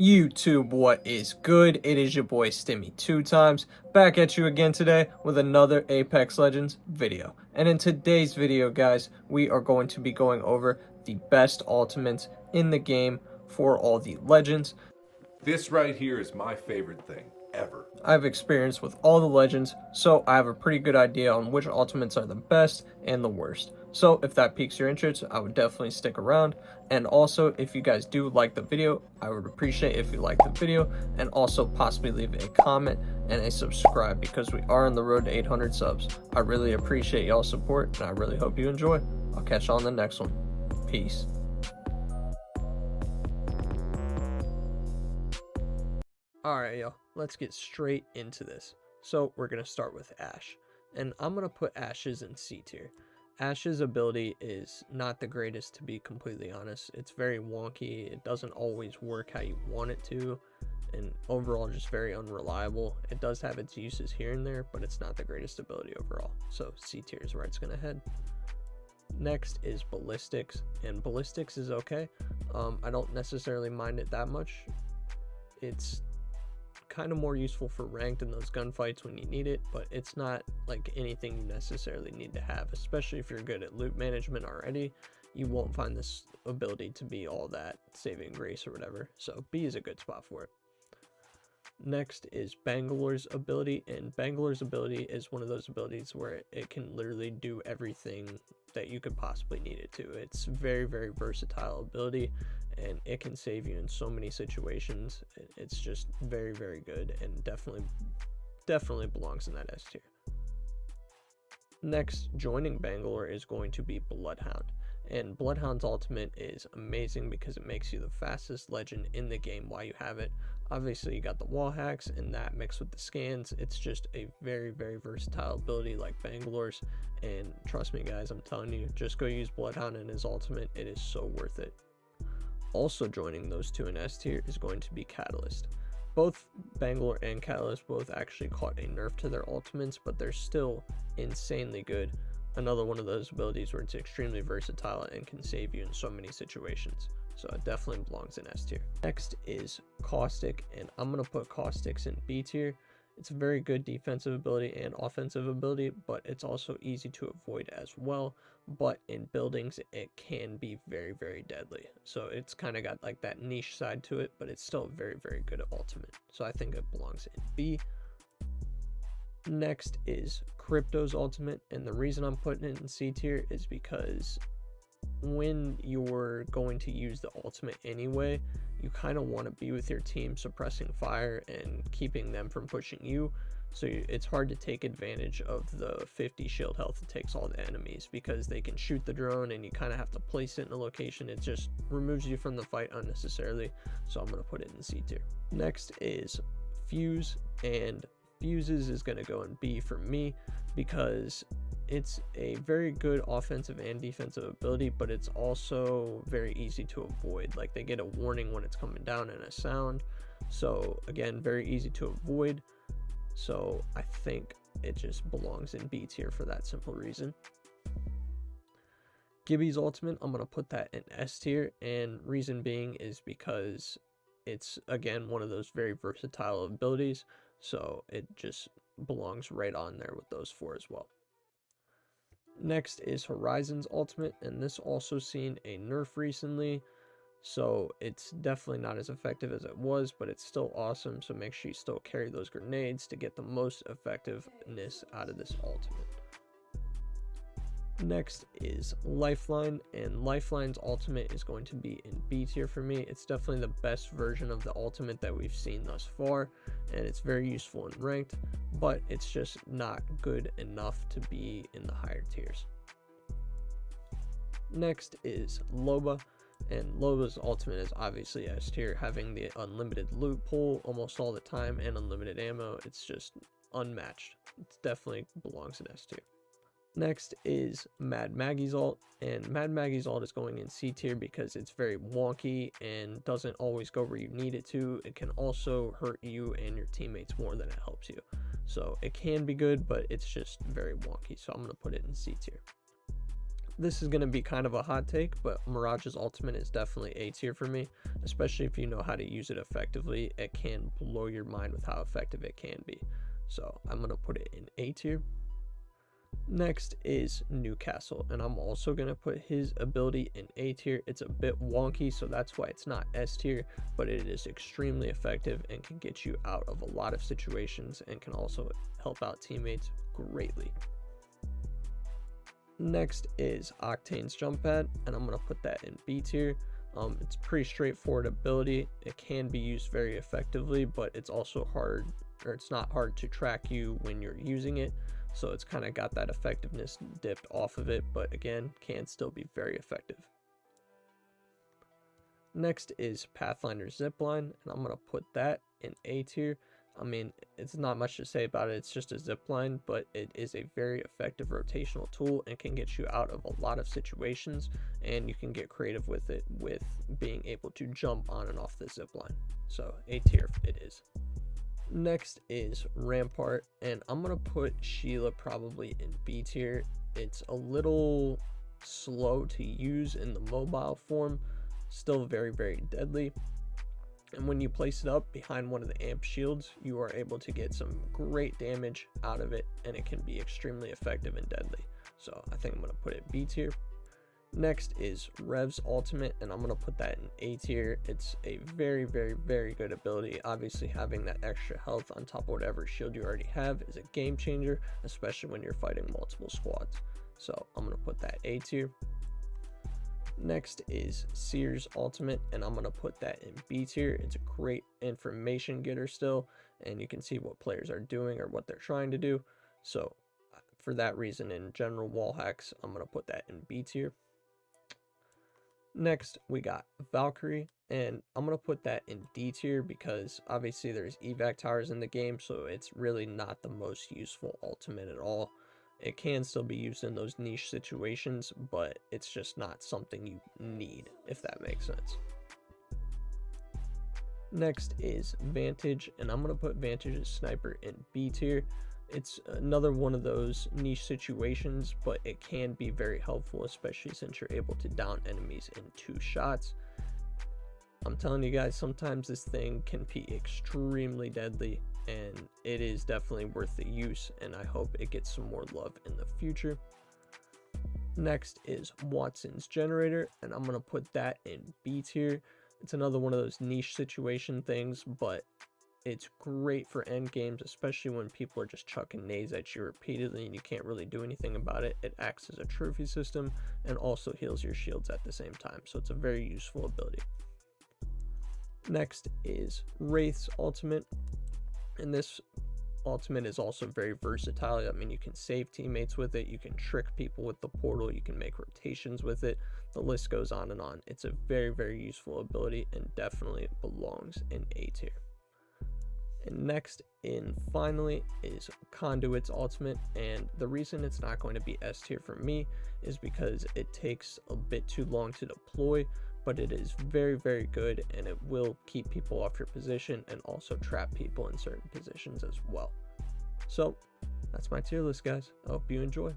YouTube, what is good? It is your boy Stimmy 2 times back at you again today with another Apex Legends video. And in today's video, guys, we are going to be going over the best ultimates in the game for all the legends. This right here is my favorite thing ever. I've experienced with all the legends, so I have a pretty good idea on which ultimates are the best and the worst. So if that piques your interest, I would definitely stick around. And also, if you guys do like the video, I would appreciate if you like the video and also possibly leave a comment and a subscribe because we are on the road to 800 subs. I really appreciate y'all's support and I really hope you enjoy. I'll catch you on the next one. Peace. Alright, y'all, let's get straight into this. So we're going to start with Ashe, and I'm going to put Ashe's in C tier. Ashe's ability is not the greatest, to be completely honest. It's very wonky, it doesn't always work how you want it to, and overall just very unreliable. It does have its uses here and there, but it's not the greatest ability overall. So C tier is where it's going to head. Next is Ballistics, and Ballistics is okay. I don't necessarily mind it that much. It's kind of more useful for ranked in those gunfights when you need it, but it's not like anything you necessarily need to have, especially if you're good at loot management already. You won't find this ability to be all that saving grace or whatever, so B is a good spot for it. Next is Bangalore's ability, and Bangalore's ability is one of those abilities where it can literally do everything that you could possibly need it to. It's very, very versatile ability, and it can save you in so many situations. It's just very, very good, and definitely belongs in that S tier. Next, joining Bangalore is going to be Bloodhound, and Bloodhound's ultimate is amazing because it makes you the fastest legend in the game while you have it. Obviously, you got the wall hacks, and that mixed with the scans, it's just a very, very versatile ability like Bangalore's. And trust me, guys, I'm telling you, just go use Bloodhound and his ultimate. It is so worth it. Also joining those two in S tier is going to be Catalyst. Both Bangalore and Catalyst both actually caught a nerf to their ultimates, but they're still insanely good. Another one of those abilities where it's extremely versatile and can save you in so many situations. So it definitely belongs in S tier. Next is Caustic, and I'm going to put Caustics in B tier. It's a very good defensive ability and offensive ability, but it's also easy to avoid as well. But in buildings, it can be very, very deadly. So it's kind of got like that niche side to it, but it's still very, very good ultimate. So I think it belongs in B. Next is Crypto's ultimate, and the reason I'm putting it in C tier is because when you're going to use the ultimate anyway, you kind of want to be with your team suppressing fire and keeping them from pushing you. So it's hard to take advantage of the 50 shield health it takes all the enemies because they can shoot the drone and you kind of have to place it in a location. It just removes you from the fight unnecessarily. So I'm going to put it in C tier. Next is Fuse, and Fuses is going to go in B for me because it's a very good offensive and defensive ability, but it's also very easy to avoid. Like, they get a warning when it's coming down and a sound. So again, very easy to avoid. So I think it just belongs in B tier for that simple reason. Gibby's ultimate, I'm going to put that in S tier, and reason being is because it's, again, one of those very versatile abilities. So it just belongs right on there with those four as well. Next is Horizon's ultimate, and this also seen a nerf recently, so it's definitely not as effective as it was, but it's still awesome. So make sure you still carry those grenades to get the most effectiveness out of this ultimate. Next is Lifeline, and Lifeline's ultimate is going to be in B tier for me. It's definitely the best version of the ultimate that we've seen thus far, and it's very useful in ranked, but it's just not good enough to be in the higher tiers. Next is Loba, and Loba's ultimate is obviously S tier, having the unlimited loot pool almost all the time and unlimited ammo. It's just unmatched. It definitely belongs in S tier. Next is Mad Maggie's ult, and Mad Maggie's ult is going in C tier because it's very wonky and doesn't always go where you need it to. It can also hurt you and your teammates more than it helps you. So it can be good, but it's just very wonky, so I'm going to put it in C tier. this is going to be kind of a hot take, but Mirage's ultimate is definitely A tier for me, especially if you know how to use it effectively. It can blow your mind with how effective it can be. So I'm going to put it in A tier. Next is Newcastle, and I'm also going to put his ability in A tier. It's a bit wonky, so that's why it's not S tier, but it is extremely effective and can get you out of a lot of situations and can also help out teammates greatly. Next is Octane's jump pad, and I'm going to put that in B tier. It's pretty straightforward ability. It can be used very effectively, but it's also hard, or it's not hard to track you when you're using it. So it's kind of got that effectiveness dipped off of it, but again, can still be very effective. Next is Pathfinder's Zipline, and I'm going to put that in A tier. I mean, it's not much to say about it. It's just a zipline, but it is a very effective rotational tool and can get you out of a lot of situations, and you can get creative with it with being able to jump on and off the zipline. So A tier it is. Next is Rampart, and I'm going to put Sheila probably in B tier. It's a little slow to use in the mobile form, still very, very deadly. And when you place it up behind one of the amp shields, you are able to get some great damage out of it, and it can be extremely effective and deadly. So I think I'm going to put it B tier. Next is Rev's ultimate, and I'm going to put that in A tier. It's a very, very, very good ability. Obviously, having that extra health on top of whatever shield you already have is a game changer, especially when you're fighting multiple squads. So I'm going to put that A tier. Next is Seer's ultimate, and I'm going to put that in B tier. It's a great information getter still, and you can see what players are doing or what they're trying to do. So for that reason, in general wall hacks, I'm going to put that in B tier. Next, we got Valkyrie, and I'm going to put that in D tier because obviously there's evac towers in the game, so it's really not the most useful ultimate at all. It can still be used in those niche situations, but it's just not something you need, if that makes sense. Next is Vantage, and I'm going to put Vantage's sniper in B tier. It's another one of those niche situations, but it can be very helpful, especially since you're able to down enemies in 2 shots. I'm telling you guys, sometimes this thing can be extremely deadly, and it is definitely worth the use, and I hope it gets some more love in the future. Next is Watson's generator, and I'm going to put that in B tier. It's another one of those niche situation things, but it's great for end games, especially when people are just chucking nades at you repeatedly and you can't really do anything about it. It acts as a trophy system and also heals your shields at the same time, so it's a very useful ability. Next is Wraith's ultimate, and this ultimate is also very versatile. I mean, you can save teammates with it, you can trick people with the portal, you can make rotations with it, the list goes on and on. It's a very, very useful ability and definitely belongs in A tier. And next in finally is Conduit's ultimate, and the reason it's not going to be S tier for me is because it takes a bit too long to deploy, but it is very, very good, and it will keep people off your position and also trap people in certain positions as well. So that's my tier list, guys. I hope you enjoy.